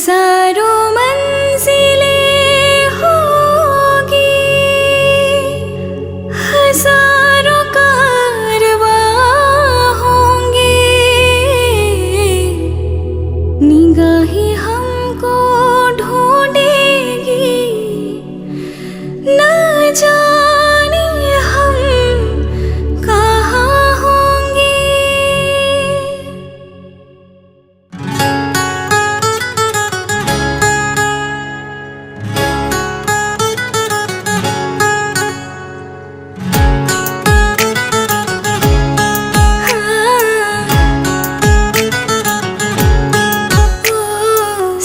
हजारों मंजिलें होंगी, हजारों कारवां होंगे, निगाहें हमको ढूंढेगी, न जाने हम कहाँ होंगे।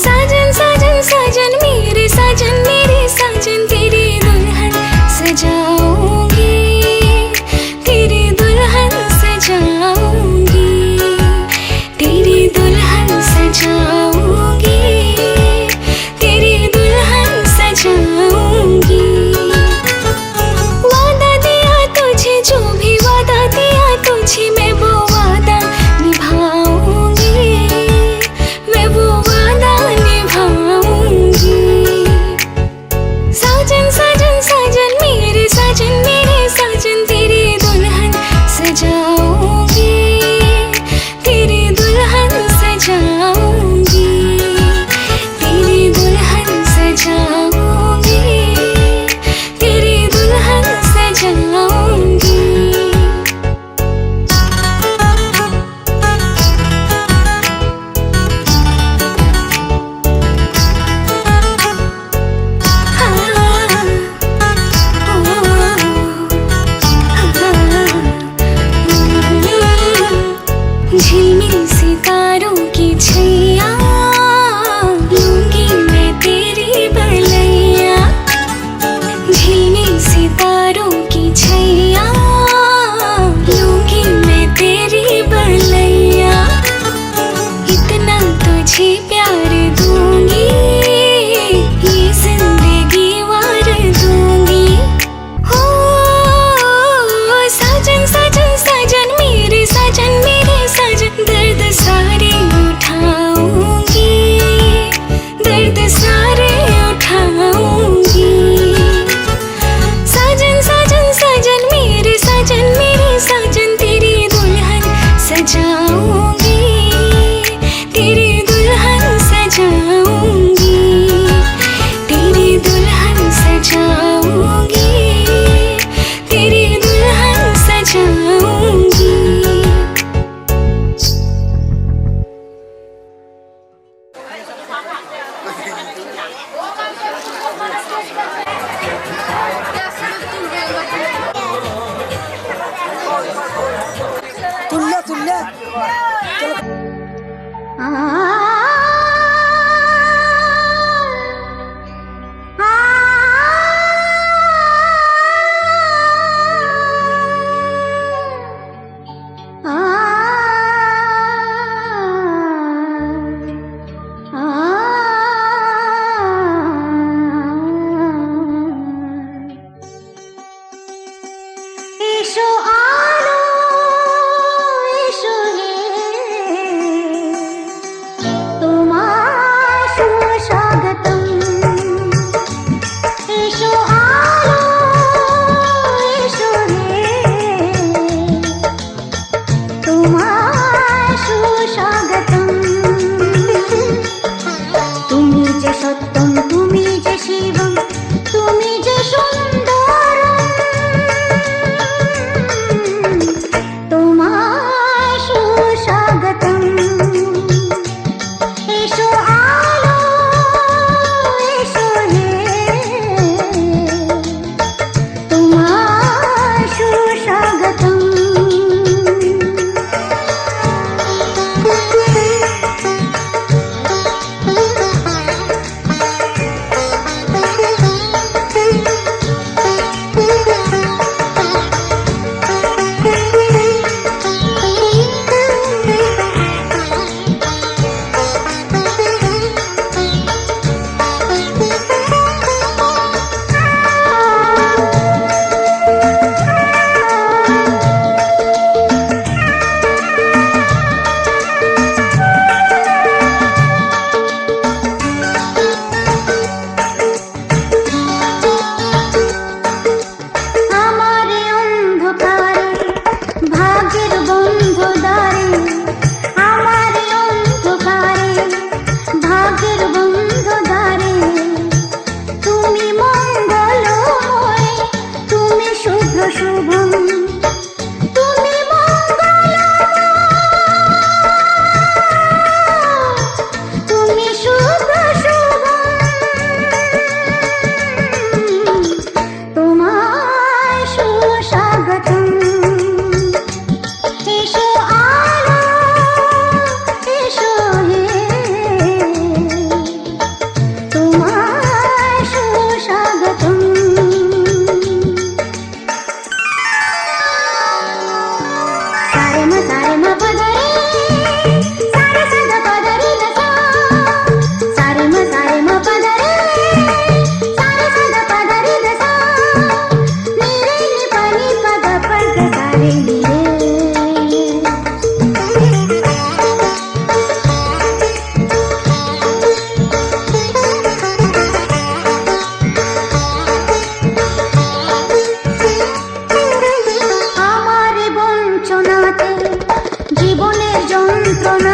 साजन साजन साजन मेरे साजन तेरी दुल्हन सजाऊंगी, तेरी दुल्हन सजाऊंगी, तेरी दुल्हन सजाऊंगी, तेरी दुल्हन सजाऊंगी। वादा दिया तुझे, जो भी वादा दिया तुझे, मैं वो वादा निभाऊंगी, मैं वो वादा निभाऊंगी। साजन साजन साजन मेरे साजन तेरी दुल्हन सजाऊंगी, तेरी दुल्हन सजाऊंगी, तेरी दुल्हन सजाऊंगी, तेरी दुल्हन सजाऊंगी। झिलमिल सितारों की छैया लूंगी मैं तेरी बलैया, झिलमिल सितारों की छैया लूंगी मैं तेरी बलैया। इतना तुझे प्यार दूंगी, ये जिंदगी वार दूंगी। हो साजन साजन साजन मेरे साजन दर्द सारे उठाऊंगी, दर्द सारे उठाऊंगी। साजन साजन साजन मेरे साजन तेरी दुल्हन सजाऊंगी, तेरी दुल्हन सजाऊंगी, तेरी दुल्हन सजाऊंगी, तेरी दुल्हन सजाऊंगी।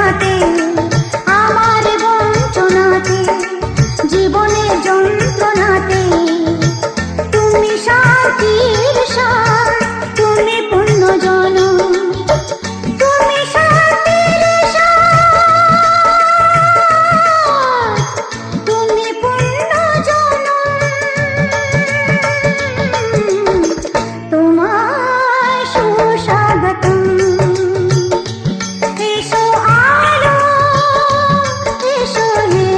বেদনাতে আমার বঞ্চনাতে জীবনের যন্ত্রণাতে তুমি শান্তির সার তুমি পূর্ণ জন তুমি শান্তির সার তুমি পূর্ণ জন তোমায় সুস্বাগতম এসো আলো এসো হে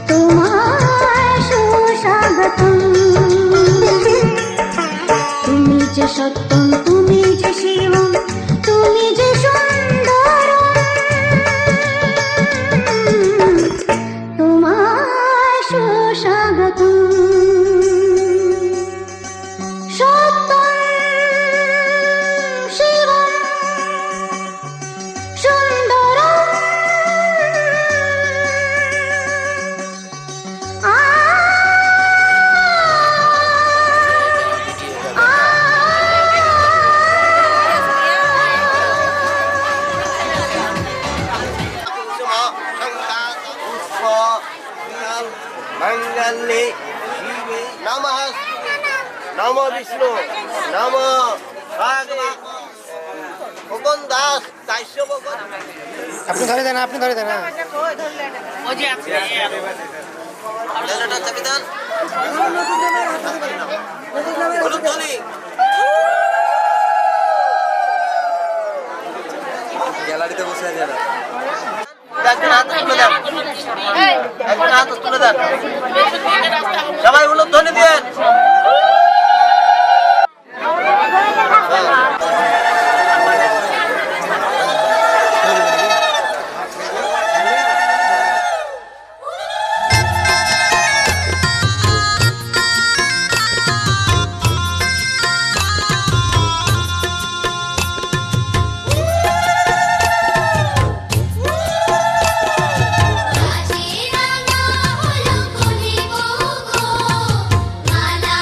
তোমায় সুস্বাগতম তুমি যে সত্যম তুমি যে শিবম তুমি যে সুন্দরম তোমায় সুস্বাগতম সত্যম শিবম সুন্দরম আ मंगले शिवे नमः नमो विष्णु नमो भागवत भगवान दास दास्य भगवान আপনি ধরে দেন আপনি ধরে দেন হ্যাঁ জনতা সংবিধান গুরুত্বনি গ্যালারিতে বসে আছে না একজন হাত তুলে দেন একজন হাত তুলে দেন সবাই উলুধ্বনি দেন রাজে রাঙা হলো কলি গো গো মালা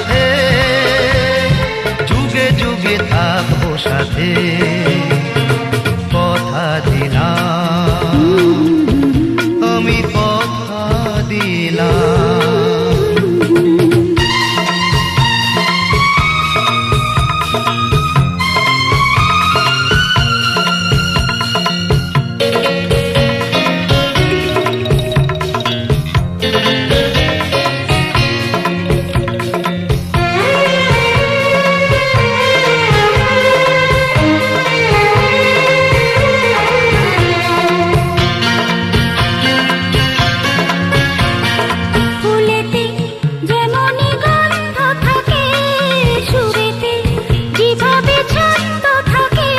সাথে, যুগে যুগে থাকবো সাথে, কথা দিলাম, আমি কথা দিলাম। ফুলেতে যেমনই গন্ধ থাকে, সুরেতে যেভাবে ছন্দ থাকে।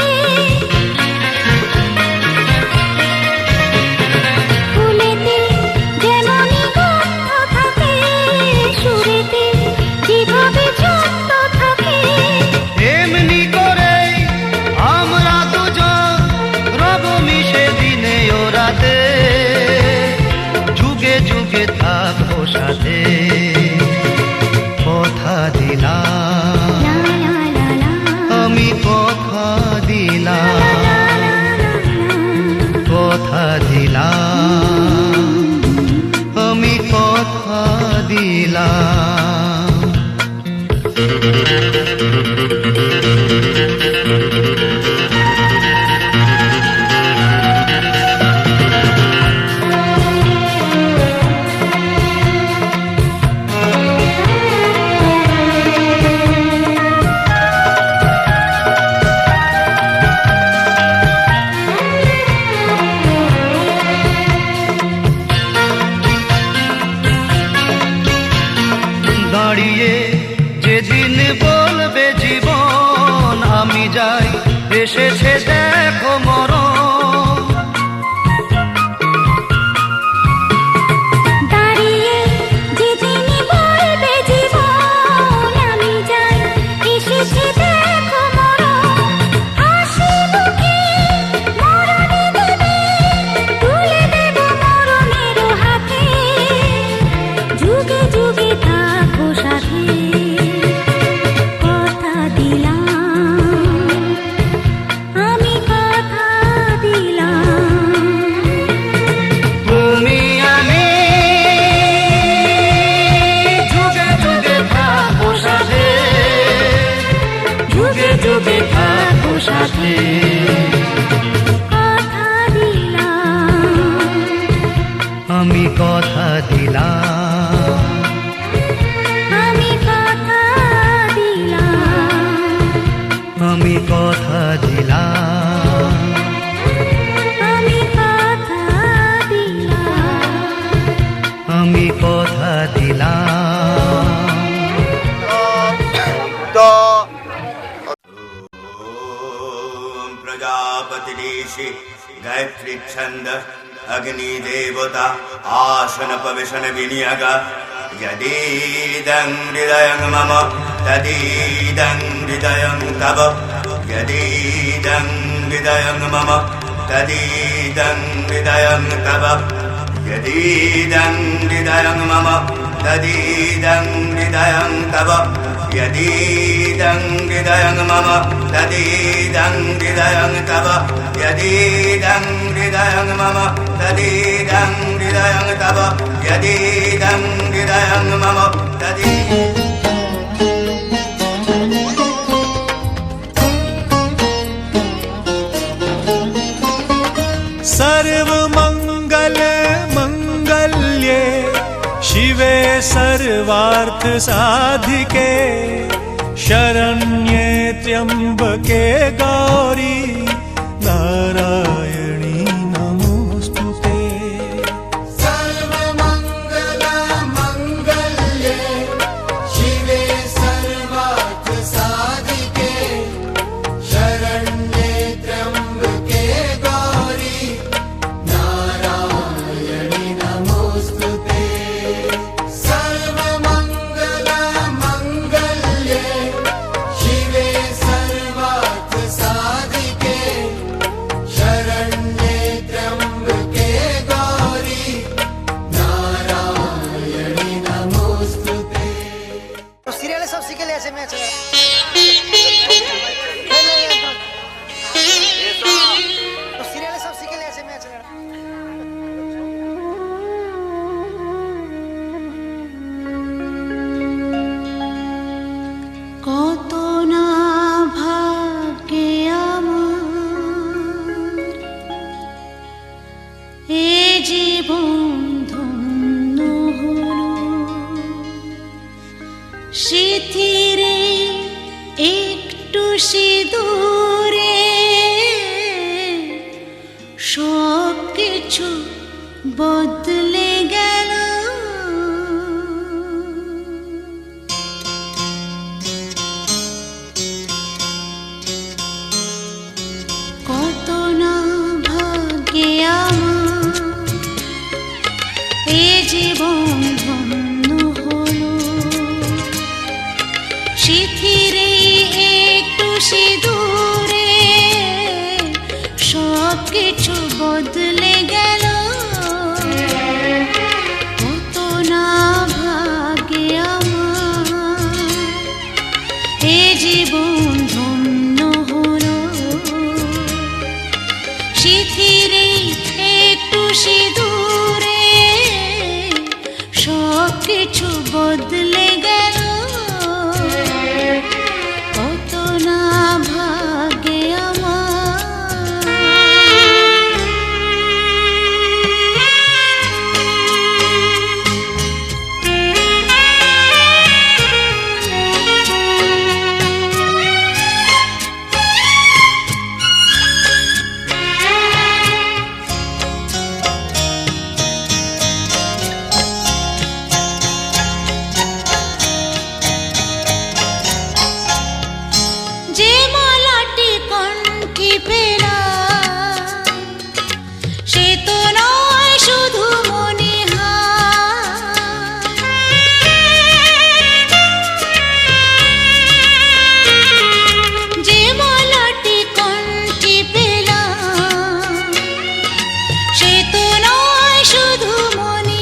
ফুলেতে যেমনই গন্ধ থাকে, সুরেতে যেভাবে ছন্দ থাকে। এমনি করেই আমরা দুজন রব মিশে দিনে ও রাতে, যুগে যুগে থাকবো সাথে, কথা দিলাম, লা লা লা লা, আমি কথা দিলাম, কথা দিলাম, আমি কথা দিলাম। দাঁড়িয়ে যেদিন বলবে জীবন আমি যাই, এসেছে দেখো মরণ। দাঁড়িয়ে যেদিনই বলবে জীবন আমি যাই, এসেছে দেখো মরণ। হাসি মুখে মরণে দেবে, তুলে দেব মরণের হাতে, যুগে যুগে থাকবো সাথে, কথা দিলাম, আমি কথা দিলাম। তুমি আমি যুগে যুগে থাকবো সাথে, যুগে যুগে থাকবো সাথে, কথা দিলাম, আমি কথা দিলাম, আমি কথা দিলাম, আমি কথা দিলাম, আমি কথা দিলাম। আমি কথা দিলাম। ॐ प्रजापतिरीशि गायत्री छंद अग्नि देवता आसन पविशन विनियोग यदीदं हृदयं मम तदीदं हृदयं तव यदीदं हृदयं मम तदीदं हृदयं तव यदीदं हृदयं मम तदीदं हृदयं तव यदीदं हृदयं मम तदीदं हृदयं तव यदीदं हृदयं मम तदीदं हृदयं तव यदीदं हृदयं मम सर्वमंगल मंगल्ये शिवे सर्वार्थ साधिके शरण्ये त्र्यंबके गौरी नारायणी नमोस्तुते। सर्वमंगल मंगल्ये शिवे सर्वार्थ साधिके शरण्ये त्र्यंबके गौरी नारायणी नमोस्तुते। सर्वमंगल मंगल्ये शिवे सर्वार्थ साधिके शरण्ये সিঁদুরে সব কিছু বদলে গেল। কত না ভাগ্যে আমার এ জীবন ধন্য হলো, শিথিরে একটু সিঁদুরে সব কিছু বদলে গেল। কত না ভাগ্যে আমার এ জীবন ধন্য হলো, শিথিরে একটু সিঁদুরে সব কিছু বদলে গেল। কত না ভাগ্যে যে মালাটি কণ্ঠে পেলাম সে তো নয় শুধু মনে যে মালাটি কণ্ঠে পেলাম সে তো নয় শুধু মনে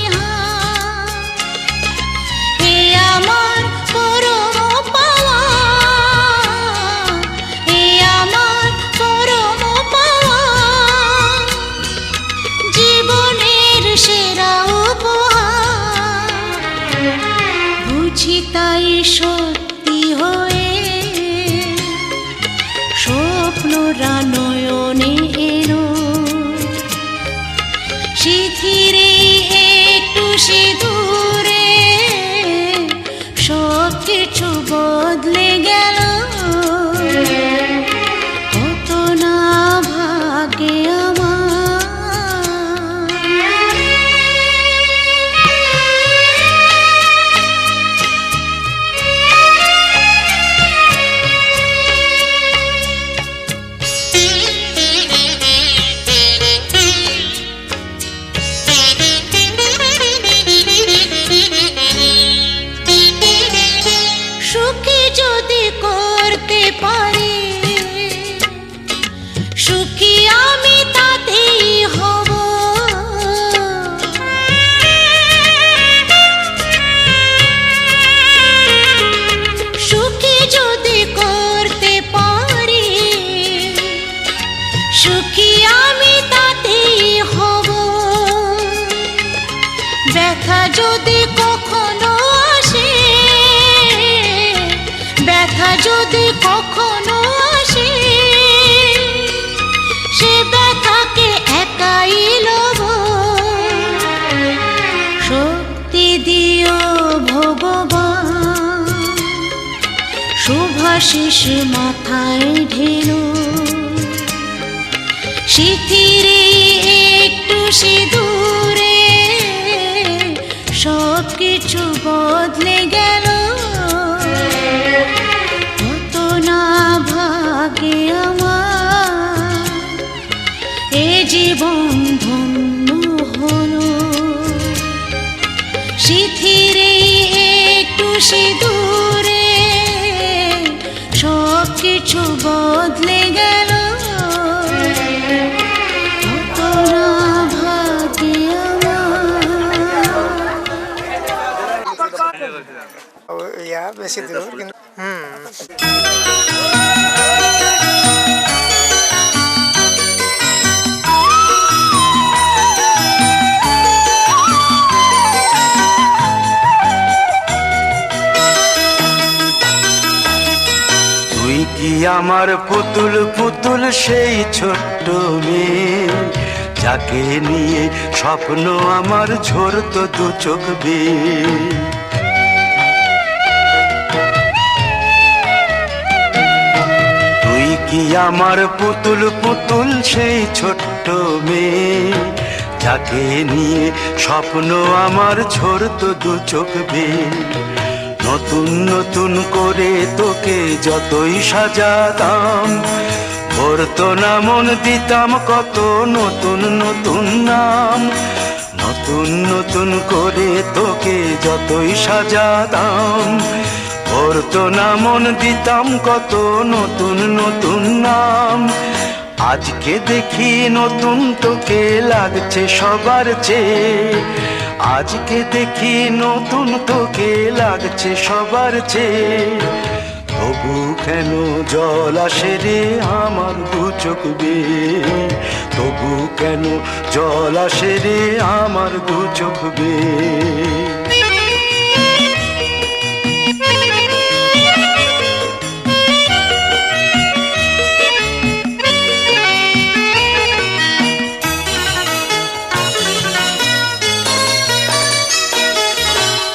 হে আমার পরম পাওয়া, হে আমার পরম পাওয়া, জীবনের সেরা উপহার। বুঝি তাই সত্যি হয়ে স্বপ্নরা নয়নে এলো, শিথিরে একটু সিঁদুরে সব কিছু বদলে গেল। কত না ভাগ্যে সুখী যদি করতে পারি, সুখী আমি তাতেই হব। সুখী যদি করতে পারি, সুখী আমি তাতেই হব। ব্যথা যদি কখনো আসে, ব্যথা যদি কখনো আসে, সে ব্যথাকে একাই লব। শক্তি দিও ভগবান, শুভাশিস মাথায় ঢেলো, শিথিরে একটু সিঁদুরে সব কিছু বদলে গেল। কত না ভাগ্যে আমার এ জীবন ধন্য হলো, শিথিরে একটু সিঁদুরে সব কিছু বদলে গেল। কত না ভাগ্যে ইয়া বেশি দূর কিন্তু তুই কি আমার পুতুল পুতুল সেই ছোট্ট মেয়ে, যাকে নিয়ে স্বপ্ন আমার ঝরতো দু চোখ বেয়ে। কি আমার পুতুল পুতুল সেই ছোট্ট মেয়ে, যাকে নিয়ে স্বপ্ন আমার ঝরতো দু চোখ বেয়ে। নতুন নতুন করে তোকে যতই সাজাতাম, ভরতো না মন, দিতাম কত নতুন নতুন নাম। নতুন নতুন করে তোকে যতই সাজাতাম, ভরতো না মন, দিতাম কত নতুন নতুন নাম। আজকে দেখি নতুন তোকে লাগছে সবার চেয়ে, আজকে দেখি নতুন তোকে লাগছে সবার চেয়ে। তবু কেন জল আসে রে আমার দু চোখ বেয়ে, তবু কেন জল আসে রে আমার দু চোখ বেয়ে।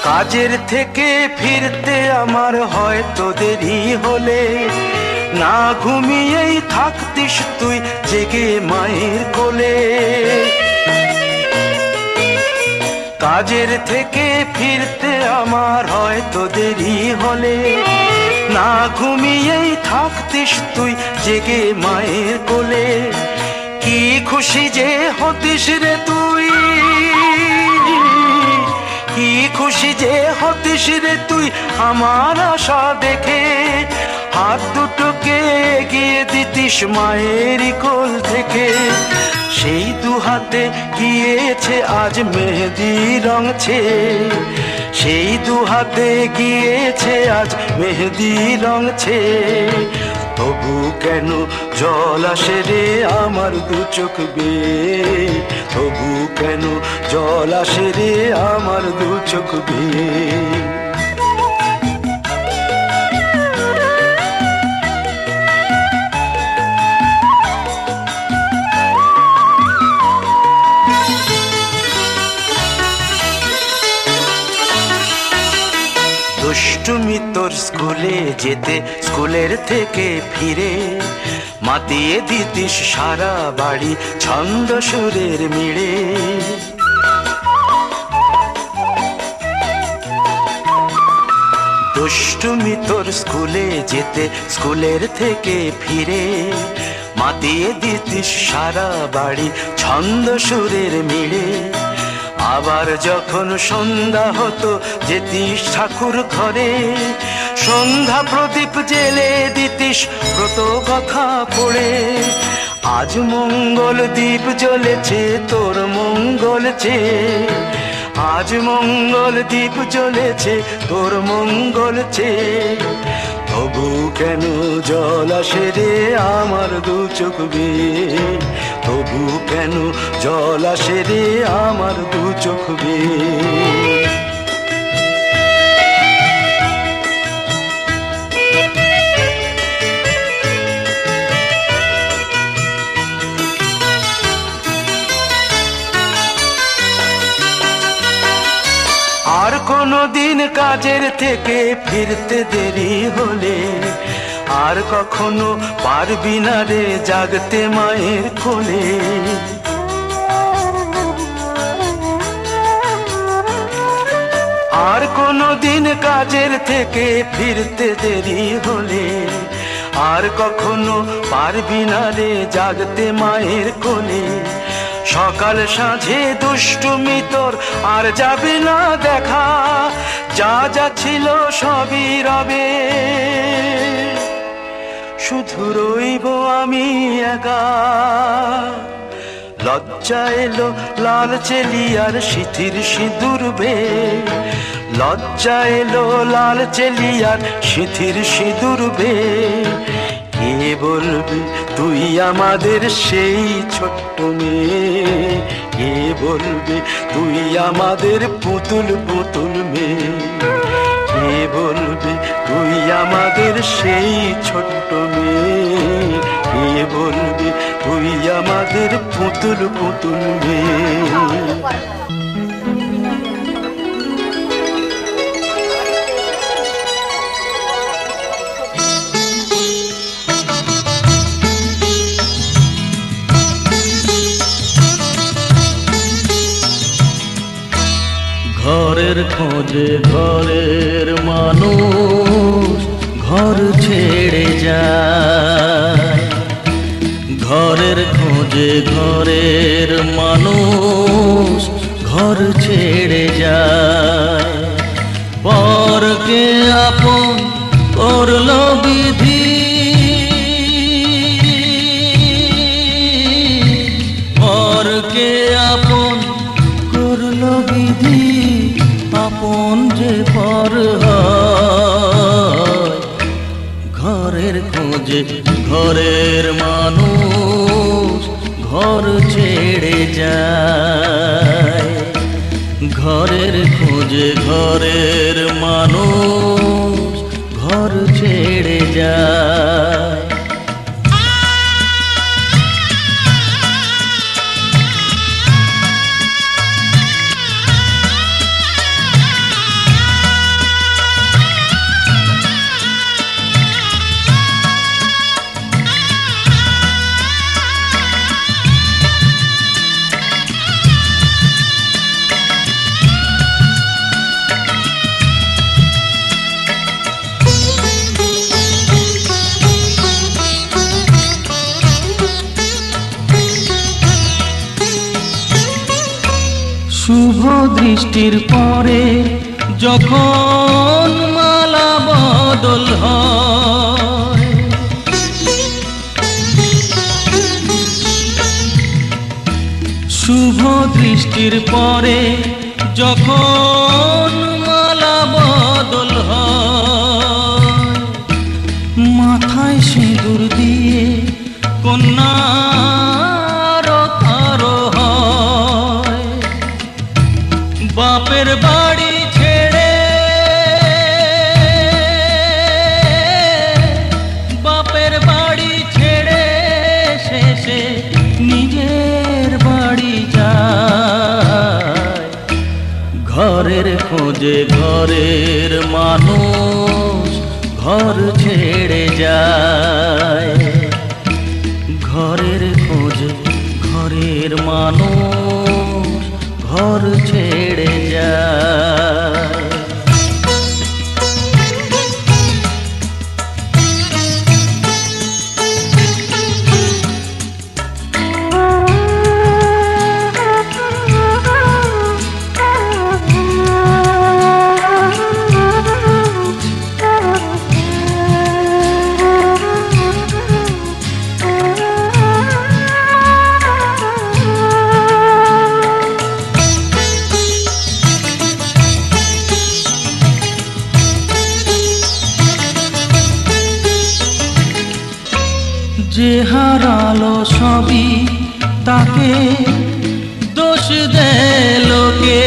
কাজের থেকে ফিরতে আমার হয়তো দেরি হলে, না ঘুমিয়েই থাকতিস তুই জেগে মায়ের কোলে। কাজের থেকে ফিরতে আমার হয়তো দেরি হলে, না ঘুমিয়েই থাকতিস তুই জেগে মায়ের কোলে। কি খুশি যে হতিস রে তুই, কি খুশি যে হতিস রে তুই আমার আশা দেখে। হাত দুটোকে এগিয়ে দিতিস মায়ের কোল থেকে, সেই দু হাতে গিয়েছে আজ মেহেদি রং ছেয়ে। সেই দু হাতে গিয়েছে আজ মেহেদি রং ছেয়ে। তবু কেন জল আসে রে আমার দু চোখ বেয়ে, তবু কেন জল আসে রে আমার দু চোখ বেয়ে। দুষ্টুমি তোর স্কুলে যেতে, স্কুলের থেকে ফিরে মাতিয়ে দিতিস সারা বাড়ি ছন্দ সুরের মিড়ে। দুষ্টুমি তোর স্কুলে যেতে, স্কুলের থেকে ফিরে মাতিয়ে দিতিস সারা বাড়ি ছন্দ সুরের মিড়ে। আবার যখন সন্ধ্যা হতো যেতিস ঠাকুর ঘরে, সন্ধ্যা প্রদীপ জেলে দিতিস ব্রত কথা পড়ে। আজ মঙ্গল দ্বীপ জ্বলেছে তোর মঙ্গল চেয়ে, আজ মঙ্গল দ্বীপ জ্বলেছে তোর মঙ্গল চেয়ে। তবু কেন জল আসে রে আমার দু চোখ বেয়ে, তবু কেন জল আসে রে আমার দু চোখ বেয়ে। আর কোনো দিন কাজের থেকে ফিরতে দেরি হলে, আর কখনো পারবি না রে জাগতে মায়ের কোলে। আর কোনো দিন কাজের থেকে ফিরতে দেরি হলে, আর কখনো পারবি না রে জাগতে মায়ের কোলে। সকাল সাঁঝে দুষ্টুমি তোর আর যাবে না দেখা, যা যা ছিল সবই রবে, শুধু রইব আমি একা। লজ্জা এলো লাল চেলিয়ার সিথির সিঁদুর বে, লজ্জা এলো লাল চেলিয়ার সিথির সিঁদুর বে। কে বলবে তুই আমাদের সেই ছোট্ট মেয়ে, কে বলবে তুই আমাদের পুতুল পুতুল মেয়ে। কে বলবে তুই আমাদের সেই ছোট্ট মেয়ে, কে বলবে তুই আমাদের পুতুল পুতুল মেয়ে। ঘরের খোঁজে ঘরের মানুষ ঘর ছেড়ে যায়, ঘরের খোঁজে ঘরের মানুষ ঘর ছেড়ে যায়। পরকে আপন করলো বিধি, পরকে আপন করলো বিধি, আপন যে পর হয়। ঘরের খোঁজে ঘরের মানুষ ঘর ছেড়ে যায়, ঘরের খোঁজে ঘরের মানুষ ঘর ছেড়ে যায়। শুভ দৃষ্টির পরে যখন মালা বদল হয়, শুভ দৃষ্টির পরে যখন মালা বদল হয়, মাথায় সিঁদুর দিয়ে কন্যার কারো হয়। বাপের বাড়ি ছেড়ে, বাপের বাড়ি ছেড়ে শেষে নিজের বাড়ি যায়। ঘরের খোঁজে ঘরের মানুষ ঘর ছেড়ে যায়, ঘরের খোঁজে ঘরের মানুষ ঘর ছেড়ে যায়। যে হারালো সবই তাকে দোষ দেয় লোকে,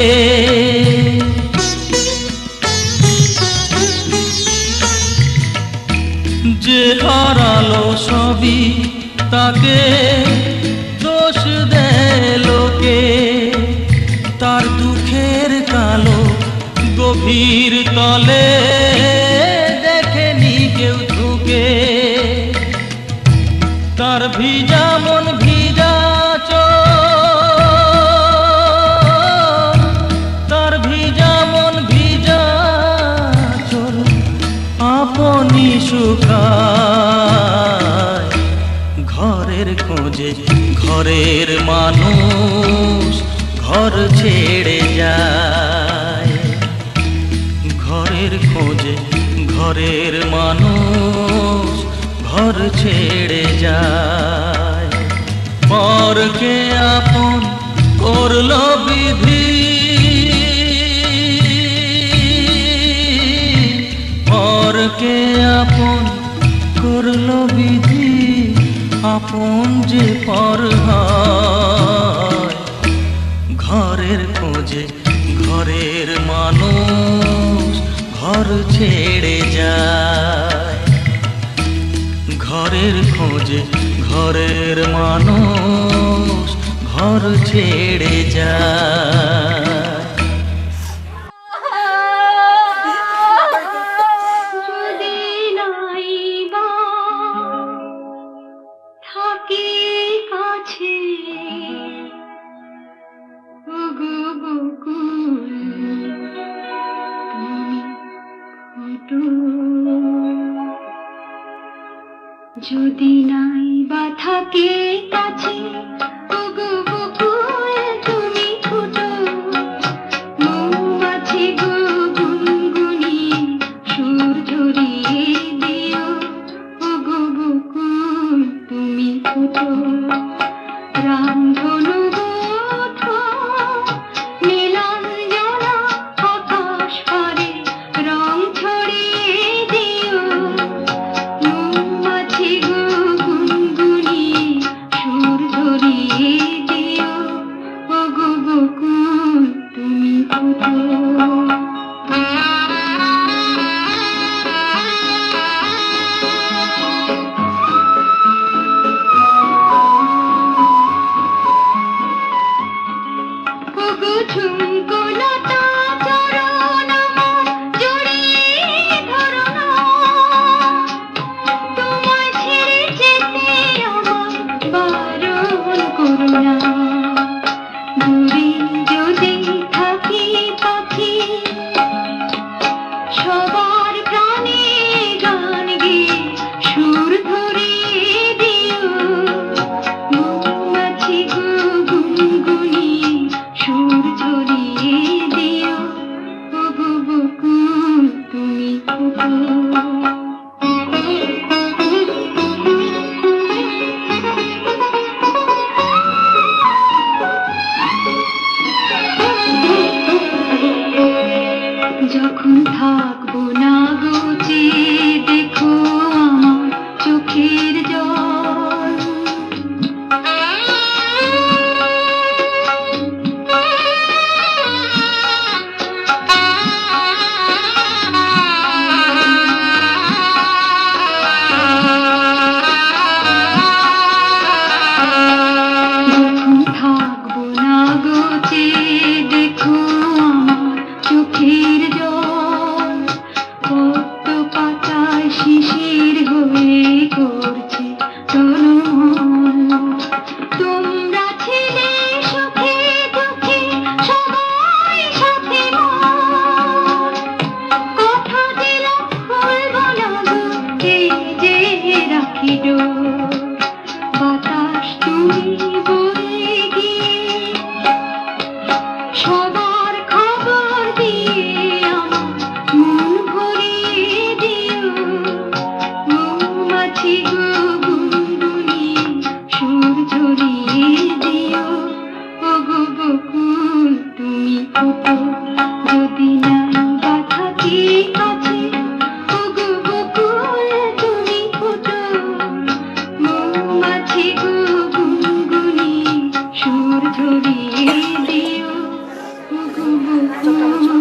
যে হারালো সবই তাকে দোষ দেয় লোকে। তার দুঃখের কালো গভীর তলে দেখেনি কেউ ঝুঁকে, তার ভিজা মন ভিজা চোখ, তার ভিজা মন ভিজা চোখ আপনি শুকায়। ঘরের খোঁজে ঘরের মানুষ ঘর ছেড়ে যায়, ঘরের খোঁজে ঘরের মানুষ ঘর ছেড়ে যায়। পরকে আপন করলো বিধি, পরকে আপন করলো বিধি, আপন যে পর হয়। ঘরের খোঁজে ঘরের মানুষ ঘর ছেড়ে যায়, ঘরের খোঁজে ঘরের মানুষ ঘর ছেড়ে যায়। যদি নাইবা থাকি কাছে, ওগো বকুল যদি নাই বা থাকে কাছে ওগো বকুল তুমি ফুটো মৌমাছি গো গুনগুনিয়ে সুর ঝরিয়ে দিও ওগো বকুল তুমি ফুটো রামধনু গোঠো নীলাঞ্জনা আকাশ পারে রং ছড়িয়ে দিও মৌমাছি গো গুনগুনিয়ে সুর ঝরিয়ে দিও ওগো বকুল তুমি ফুটো ওগো ঝুমকো লতা চরণ আমার জড়িয়ে ধরো না তোমায় ছেড়ে যেতে আমার বারণ করো না দূরে যদি থাকি পাখি সবার প্রাণে গান গেয়ে সুর ধরিয়ে দিও মৌমাছি গো গুনগুনিয়ে সুর ঝরিয়ে দিও ওগো বকুল তুমি ফুটো যখন থাকবো না গোচে দেখো আমার চোখের জল যখন থাকবো না গোচে দেখো আমার চোখের জল কত পাতায় শিশির হয়ে করছে টলমল তোমরা ছিলে সুখে দুঃখে সবাই সাথে মন কথা দিলাম ভুলবো না গো এই যে রাখি ডোর বাতাস তুমি বয়ে গিয়ে সবার খবর দিয়ে আমার মন ভরিয়ে দিও মৌমাছি গো গুনগুনিয়ে সুর ঝরিয়ে দিও ওগো বকুল তুমি ফুটো যদি নাই বা থাকি কাছে ওগো বকুল তুমি ফুটো মৌমাছি গো গুনগুনিয়ে সুর ঝরিয়ে দিও ওগো বকুল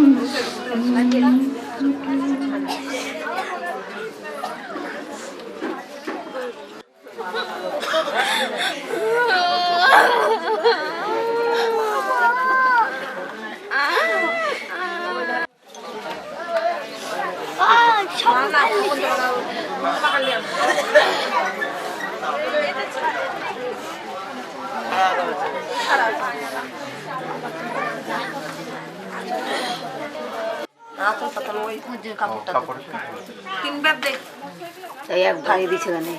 এই এক ভাই দিছে জানে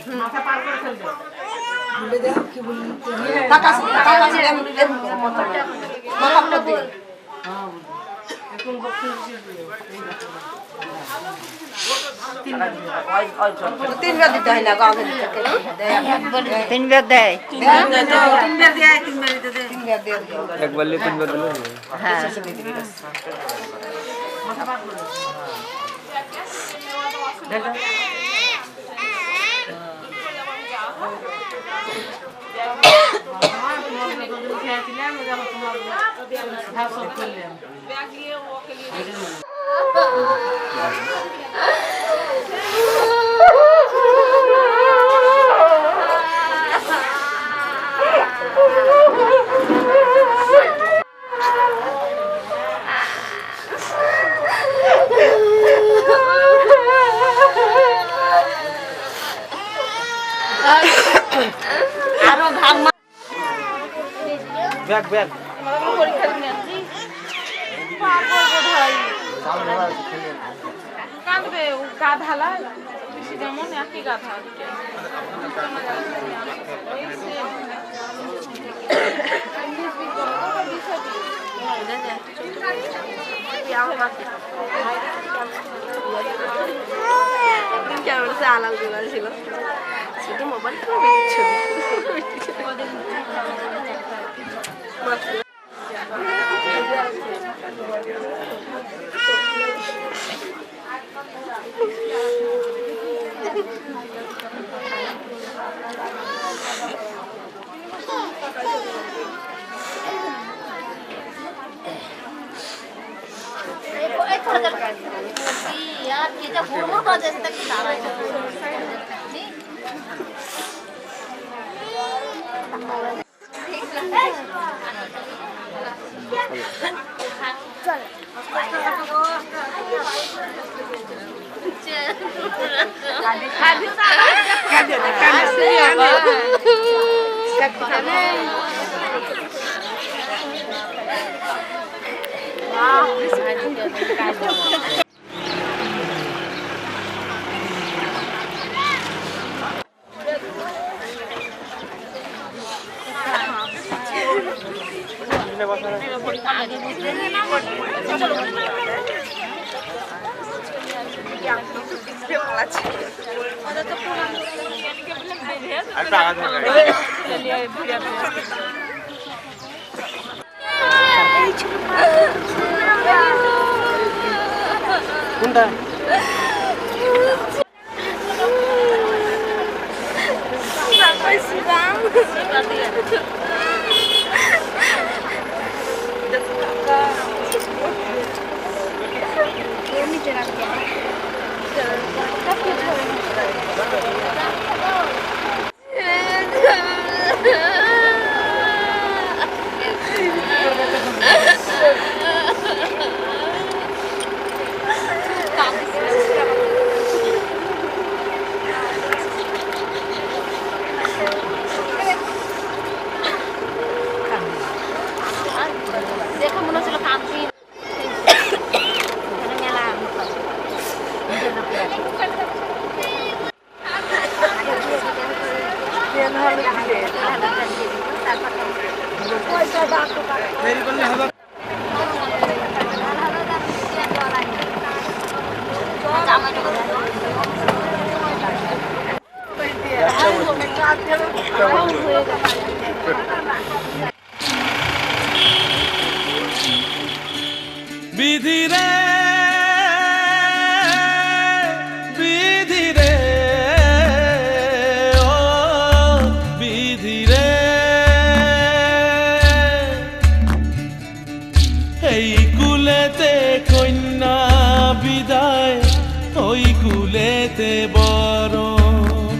তিনবার দিতে হয় না তিনবার দেয় একবার তিনবার দিলে হ্যাঁ আরো ঘাম ব্যাগ ব্যাগ কাঁদবে গা ঢালা যেমন একই গাধা আলাল গুলা ছিল শুধু মোবাইল यार ये जब बोलो ना जैसे तक सारा কোনটা দেখো মনে হচ্ছিল কাঁদছি বিধি রে বিধি রে ও বিধি রে এই কুলেতে কন্যা বিদায় ওই কুলেতে বরণ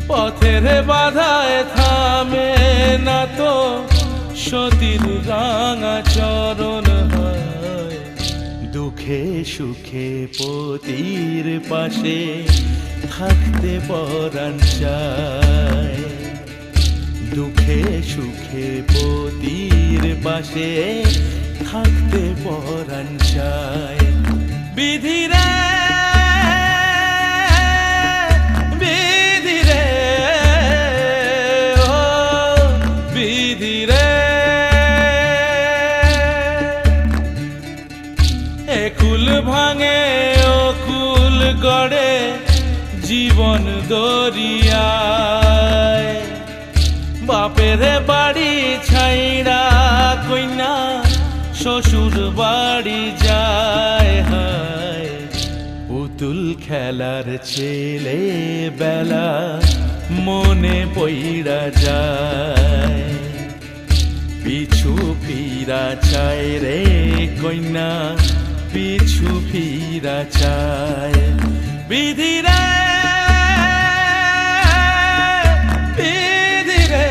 পথের বাধায় থামে না তো সতীর রাঙা চরণ হয় দুঃখে সুখে পতির পাশে থাকতে পরাণ চায় দুঃখে সুখে পতির পাশে থাকতে পরাণ চায় বিধি রে বিধি রে ও বিধি রে একুল ভাঙে অকুল গড়ে জীবন দরিয়ায় বাপের বাড়ি ছাইড়া কইনা শ্বশুর বাড়ি যায় হায় পুতুল খেলার ছেলে বেলা মনে পইড়া যায় পিছু ফিরা চায় রে কইনা পিছু ফিরা চায় বিধি রে বিধি রে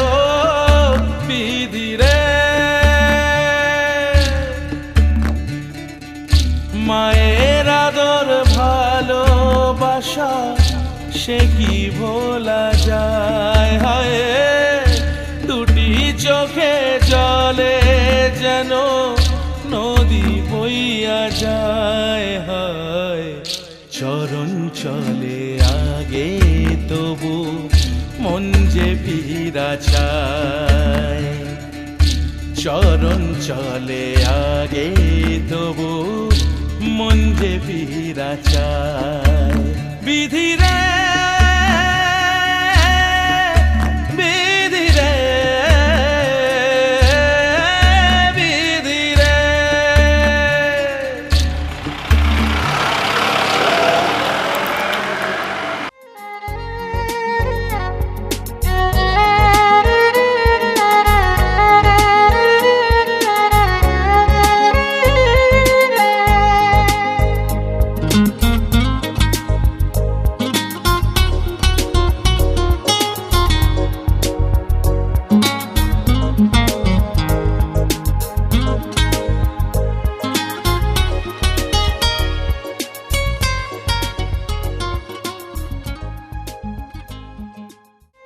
ও বিধি রে মায়ের আদর ভালোবাসা সে কি ভোলা যায় হায় দুটি চোখে জলে যেন নদী বইয়া যায় হায় চলে আগে তবু মন যে ফিরা চায়, চরণ চলে আগে তবু মন যে ফিরা চায়। বিধি রে